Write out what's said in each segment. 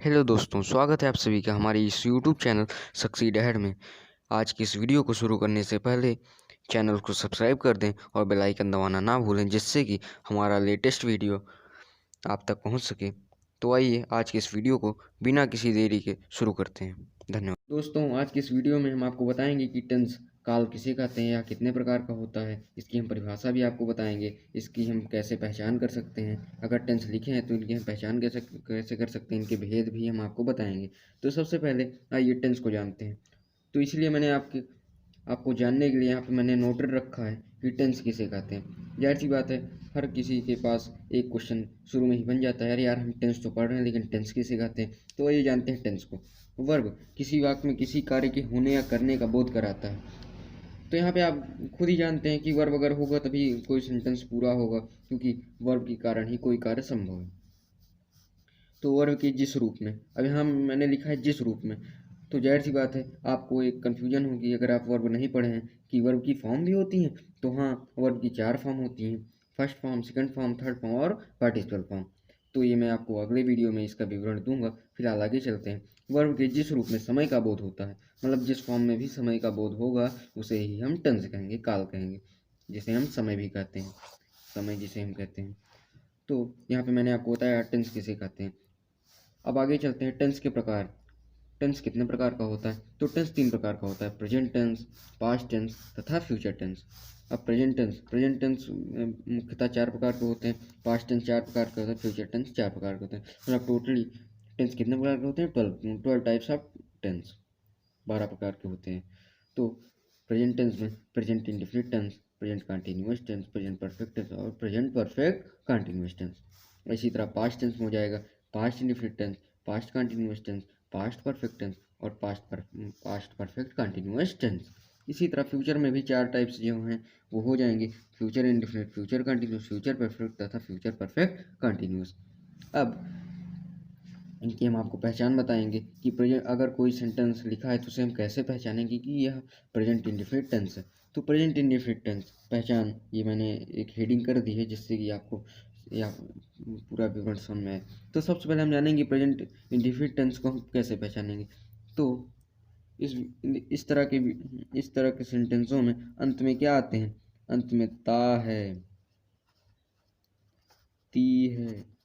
Hello दोस्तों, स्वागत है आप सभी का हमारे इस यूट्यूब चैनल सक्सीड अहेड में। आज की इस वीडियो को शुरू करने से पहले चैनल को सब्सक्राइब कर दें और बेल आइकन दबाना ना भूलें, जिससे कि हमारा लेटेस्ट वीडियो आप तक पहुंच सके। तो आइए आज की इस वीडियो को बिना किसी देरी के शुरू करते हैं। धन्यवाद। दोस्तों, आज की इस वीडियो में हम आपको बताएंगे कि टेंस काल किसे कहते हैं या कितने प्रकार का होता है। इसकी हम परिभाषा भी आपको बताएंगे। इसकी हम कैसे पहचान कर सकते हैं, अगर टेंस लिखे हैं तो इनकी हम पहचान कैसे कर सकते हैं, इनके भेद भी हम आपको बताएंगे। तो सबसे पहले आइए टेंस को जानते हैं। तो इसलिए मैंने आपको जानने के लिए यहाँ पे मैंने नोटेड रखा है कि टेंस किसे कहते हैं। जाहिर सी बात है, हर किसी के पास एक क्वेश्चन शुरू में ही बन जाता है, यार यार हम टेंस तो पढ़ रहे हैं लेकिन टेंस किसे कहते हैं। तो आइए जानते हैं टेंस को। वर्ब किसी वाक्य में किसी कार्य के होने या करने का बोध कराता है। तो यहाँ पे आप खुद ही जानते हैं कि वर्ब अगर होगा तभी कोई सेंटेंस पूरा होगा, क्योंकि वर्ब के कारण ही कोई कार्य संभव है। तो वर्ब के जिस रूप में, अभी हम मैंने लिखा है जिस रूप में, तो जाहिर सी बात है आपको एक कन्फ्यूजन होगी अगर आप वर्ब नहीं पढ़े हैं कि वर्ब की फॉर्म भी होती हैं। तो हाँ, वर्ब की 4 फॉर्म होती हैं, first form, second form, third form और पार्टिसिपल फॉर्म। तो ये मैं आपको अगले वीडियो में इसका विवरण दूंगा। फिलहाल आगे चलते हैं। वर्ब के जिस रूप में समय का बोध होता है, मतलब जिस फॉर्म में भी समय का बोध होगा उसे ही हम टेंस कहेंगे, काल कहेंगे, जिसे हम समय भी कहते हैं, समय जिसे हम कहते हैं। तो यहाँ पे मैंने आपको बताया टेंस किसे कहते हैं। अब आगे चलते हैं टेंस के प्रकार। टेंस कितने प्रकार का होता है? तो टेंस 3 प्रकार का होता है, प्रेजेंट टेंस, पास्ट टेंस तथा फ्यूचर टेंस। अब प्रेजेंट टेंस मुख्यतः 4 प्रकार के होते हैं, पास्ट टेंस 4 प्रकार के होते हैं, फ्यूचर टेंस 4 प्रकार के होते हैं। मतलब टोटली टेंस कितने प्रकार के होते हैं? 12 टाइप्स ऑफ टेंस, 12 प्रकार के होते हैं। तो प्रेजेंट टेंस में present indefinite tense, present continuous tense, present perfect tense और प्रेजेंट परफेक्ट कंटिन्यूअस टेंस। इसी तरह पास्ट टेंस में हो जाएगा past indefinite tense, past continuous tense, past perfect tense और पास्ट परफेक्ट कंटिन्यूअस टेंस। इसी तरह फ्यूचर में भी 4 टाइप्स जो हैं वो हो जाएंगे, future indefinite, future continuous, future perfect तथा फ्यूचर परफेक्ट कंटिन्यूअस। अब इनकी हम आपको पहचान बताएंगे कि प्रेजेंट अगर कोई सेंटेंस लिखा है तो उसे हम कैसे पहचानेंगे कि यह प्रेजेंट इंडेफिनिट टेंस है। तो प्रेजेंट इंडेफिनिट टेंस पहचान, ये मैंने एक हेडिंग कर दी है जिससे कि आपको या पूरा विवरण समझ में आए। तो सबसे पहले हम जानेंगे प्रेजेंट इंडेफिनिट टेंस को हम कैसे पहचानेंगे। तो इस तरह के सेंटेंसों में अंत में क्या आते हैं? अंत में ता है, ती है,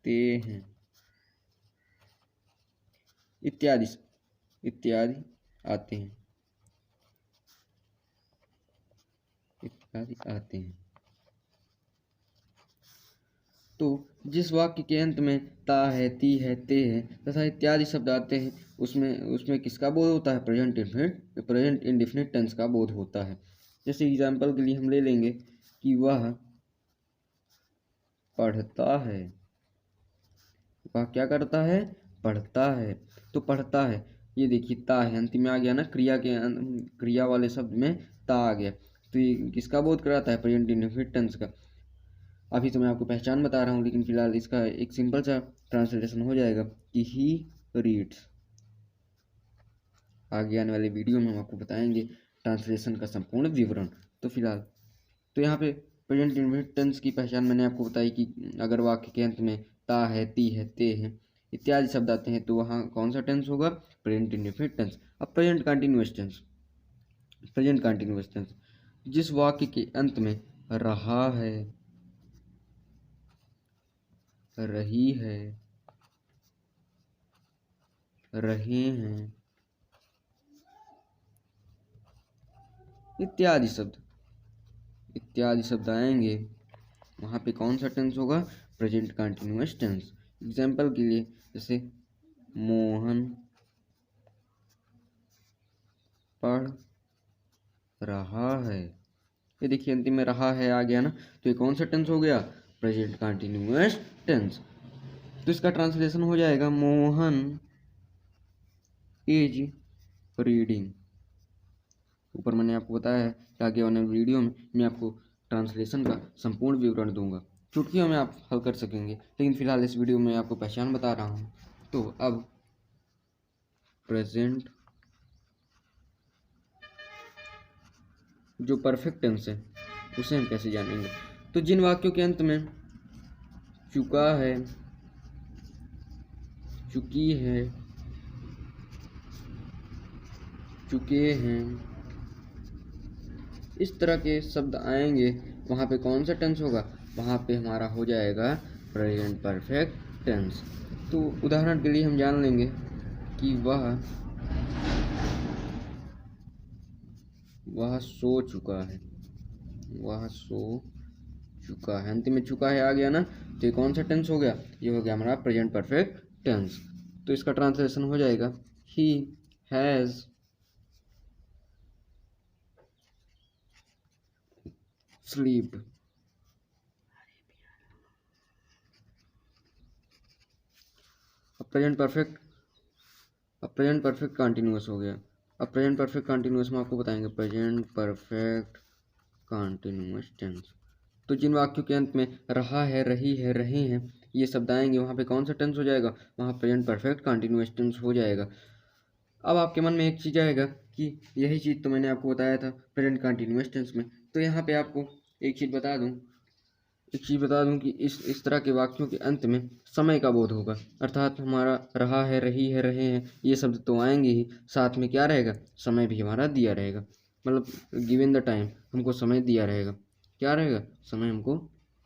ते हैं, इत्यादि इत्यादि आते हैं, इत्यादि आते हैं। तो जिस वाक्य के अंत में ता है, ती है, ते है तथा इत्यादि शब्द आते हैं उसमें उसमें किसका बोध होता है? प्रेजेंट इंडेफिनिट टेंस का बोध होता है। जैसे एग्जाम्पल के लिए हम ले लेंगे कि वह पढ़ता है। वह क्या करता है? पढ़ता है। तो पढ़ता है, ये देखिए ता है, अंतिम में आ गया ना, क्रिया वाले शब्द में ता आ गया। तो ये किसका बोध कराता है? प्रेजेंट इंडेफिनिट टेंस का। अभी तो मैं आपको पहचान बता रहा हूँ, लेकिन फिलहाल इसका एक सिंपल सा ट्रांसलेशन हो जाएगा कि ही रीड्स। आगे आने वाले वीडियो में हम आपको बताएंगे ट्रांसलेशन का संपूर्ण विवरण। तो फिलहाल तो यहाँ पे प्रेजेंट इंडेफिनिट टेंस की पहचान मैंने आपको बताई कि अगर वाक्य के अंत में ता है, ती है, ते है इत्यादि शब्द आते हैं तो वहाँ कौन सा टेंस होगा? Present indefinite tense. अब प्रेजेंट कंटिन्यूअस टेंस जिस वाक्य के अंत में रहा है, रही है, रहे हैं इत्यादि शब्द आएंगे, वहाँ पे कौन सा टेंस होगा? Present continuous tense. एग्जाम्पल के लिए जैसे मोहन पढ़ रहा है, ये देखिए अंतिम में रहा है आ गया ना, तो ये कौन सा टेंस हो गया? Present continuous tense. तो इसका ट्रांसलेशन हो जाएगा मोहन इज रीडिंग। ऊपर मैंने आपको बताया है कि आगे आने वाले वीडियो में मैं आपको ट्रांसलेशन का संपूर्ण विवरण दूंगा, चुटकियों में आप हल कर सकेंगे, लेकिन फिलहाल इस वीडियो में आपको पहचान बता रहा हूँ। तो अब प्रेजेंट जो परफेक्ट टेंस है उसे हम कैसे जानेंगे? तो जिन वाक्यों के अंत में चुका है, चुकी है, चुके हैं, इस तरह के शब्द आएंगे, वहाँ पे कौन सा टेंस होगा? वहाँ पे हमारा हो जाएगा प्रेजेंट परफेक्ट टेंस। तो उदाहरण के लिए हम जान लेंगे कि वह सो चुका है, वह सो चुका है, अंतिम में चुका है आ गया ना, तो ये कौन सा टेंस हो गया? ये हो गया हमारा प्रेजेंट परफेक्ट टेंस। तो इसका ट्रांसलेशन हो जाएगा ही हैज़ स्लीप्ड। अब प्रेजेंट परफेक्ट कंटिन्यूअस हो गया। अब प्रेजेंट परफेक्ट कंटिन्यूअस में आपको बताएंगे प्रेजेंट परफेक्ट कंटिन्यूअस टेंस। तो जिन वाक्यों के अंत में रहा है, रही है, रहे हैं ये शब्द आएंगे, वहाँ पे कौन सा टेंस हो जाएगा? वहाँ प्रेजेंट परफेक्ट कंटिन्यूअस टेंस हो जाएगा। अब आपके मन में एक चीज़ आएगा कि यही चीज़ तो मैंने आपको बताया था प्रेजेंट कंटिन्यूअस टेंस में। तो यहाँ पे आपको एक चीज़ बता दूं कि इस तरह के वाक्यों के अंत में समय का बोध होगा, अर्थात हमारा रहा है, रही है, रहे हैं ये शब्द तो आएंगे ही, साथ में क्या रहेगा? समय भी हमारा दिया रहेगा, मतलब गिवन द टाइम, हमको समय दिया रहेगा। क्या रहेगा? समय हमको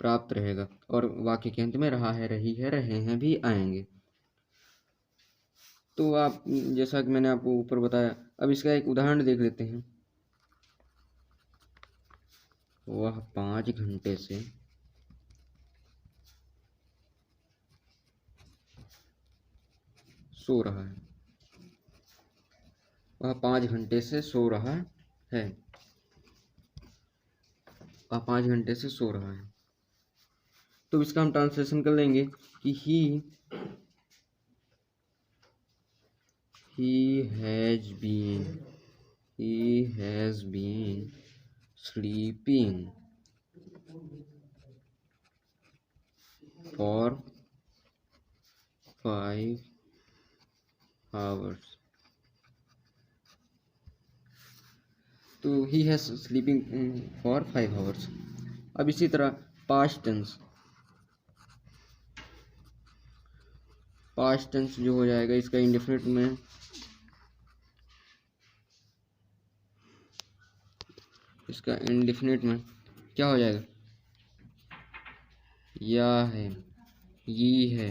प्राप्त रहेगा, और वाक्य के अंत में रहा है, रही है, रहे हैं भी आएंगे। तो आप, जैसा कि मैंने आपको ऊपर बताया, अब इसका एक उदाहरण देख लेते हैं। वह 5 घंटे से सो रहा है, वह 5 घंटे से सो रहा है, वह 5 घंटे से सो रहा है। तो इसका हम ट्रांसलेशन कर लेंगे कि he has been sleeping for 5 hours। तो he has sleeping for 5 hours। अब इसी तरह पास्ट टेंस जो हो जाएगा, इसका इंडेफिनिट में क्या हो जाएगा? या है, ये है,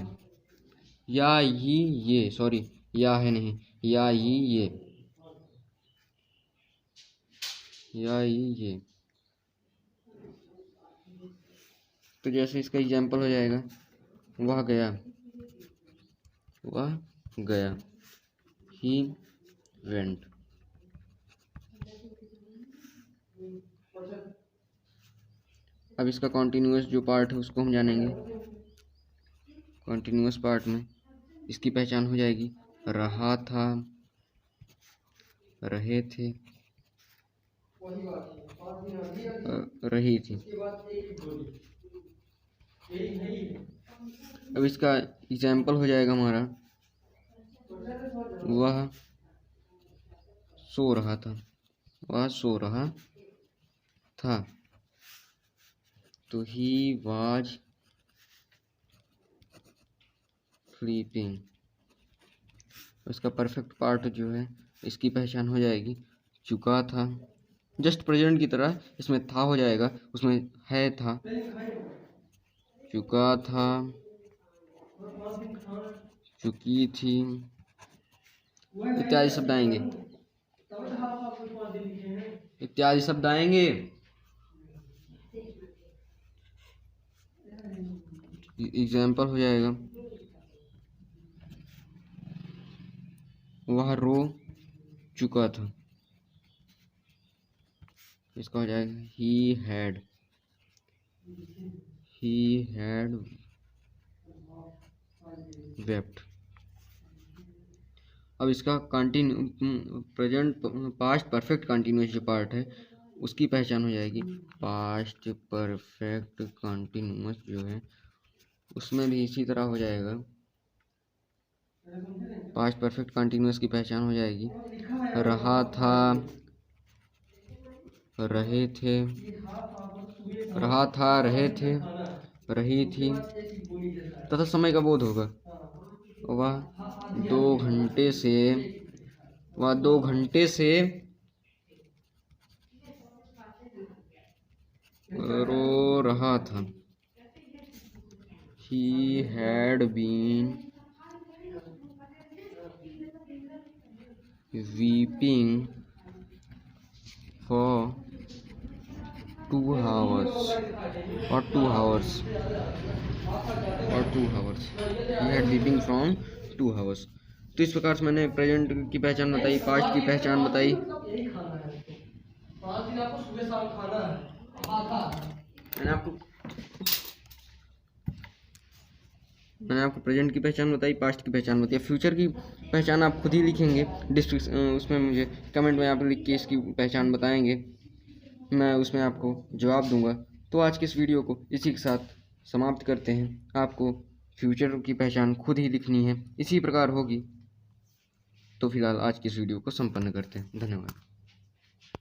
या ये सॉरी, या है नहीं, या ये, या ये। तो जैसे इसका एग्जाम्पल हो जाएगा, वह गया, ही वेंट। अब इसका कॉन्टिन्यूअस जो पार्ट है उसको हम जानेंगे। कॉन्टिन्यूअस पार्ट में इसकी पहचान हो जाएगी रहा था, रहे थे, रही थी। अब इसका एग्जाम्पल हो जाएगा हमारा वह सो रहा था, तो ही वाज स्लीपिंग। इसका परफेक्ट पार्ट जो है, इसकी पहचान हो जाएगी चुका था, जस्ट प्रेजेंट की तरह इसमें था हो जाएगा, उसमें है था, चुका था, चुकी थी, इत्यादि शब्द आएंगे। एग्जाम्पल हो जाएगा वह रो चुका था, इसका हो जाएगा ही हैड वेप्ट। अब इसका प्रेजेंट पास्ट परफेक्ट कंटिन्यूअस जो पार्ट है उसकी पहचान हो जाएगी पास्ट परफेक्ट कंटिन्यूअस जो है, उसमें भी इसी तरह हो जाएगा। पास्ट परफेक्ट कंटिन्यूअस की पहचान हो जाएगी रहा था, रहे थे, रही थी, तथा समय का बोध होगा वह 2 घंटे से वह 2 घंटे से रो रहा था। He had been weeping for 2 hours or 2 hours or 2 hours. He had weeping from 2 hours. तो इस प्रकार से मैंने प्रेजेंट की पहचान बताई, पास्ट की पहचान बताई। मैंने आपको प्रेजेंट की पहचान बताई, पास्ट की पहचान बताई। फ्यूचर की पहचान आप खुद ही लिखेंगे डिस्क्रिप्शन उसमें, मुझे कमेंट में आप लिख के इसकी पहचान बताएंगे, मैं उसमें आपको जवाब दूंगा। तो आज की इस वीडियो को इसी के साथ समाप्त करते हैं। आपको फ्यूचर की पहचान खुद ही लिखनी है, इसी प्रकार होगी। तो फिलहाल आज की इस वीडियो को संपन्न करते हैं। धन्यवाद।